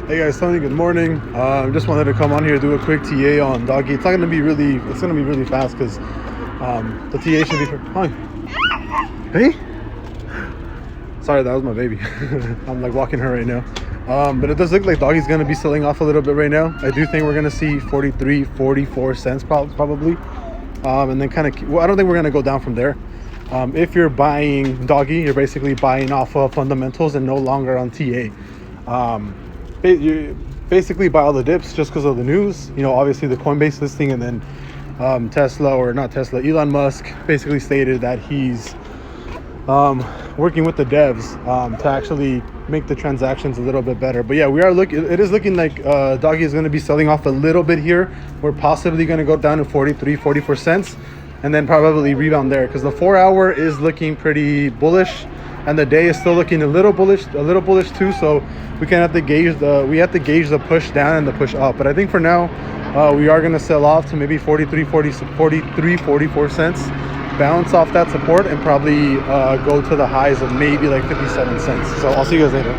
Hey guys, Tony, good morning. Just wanted to come on here, do a quick TA on Doggy. It's gonna be really fast because the TA should be. Hi. Hey. Sorry, that was my baby. I'm like walking her right now. But it does look like Doggy's gonna be selling off a little bit right now. I do think we're gonna see 43, 44 cents probably. And then kind of, well, I don't think we're gonna go down from there. If you're buying Doggy, you're basically buying off of fundamentals and no longer on TA. You basically buy all the dips just because of the news. You know, obviously the Coinbase listing, and then Tesla, or not Tesla, Elon Musk basically stated that he's working with the devs to actually make the transactions a little bit better. But yeah, it is looking like Doggy is going to be selling off a little bit here. We're possibly going to go down to 43, 44 cents and then probably rebound there, because the 4 hour is looking pretty bullish and the day is still looking a little bullish too. So we have to gauge the push down and the push up. But I think for now we are going to sell off to maybe 43, 44 cents, bounce off that support, and probably go to the highs of maybe like 57 cents. So I'll see you guys later.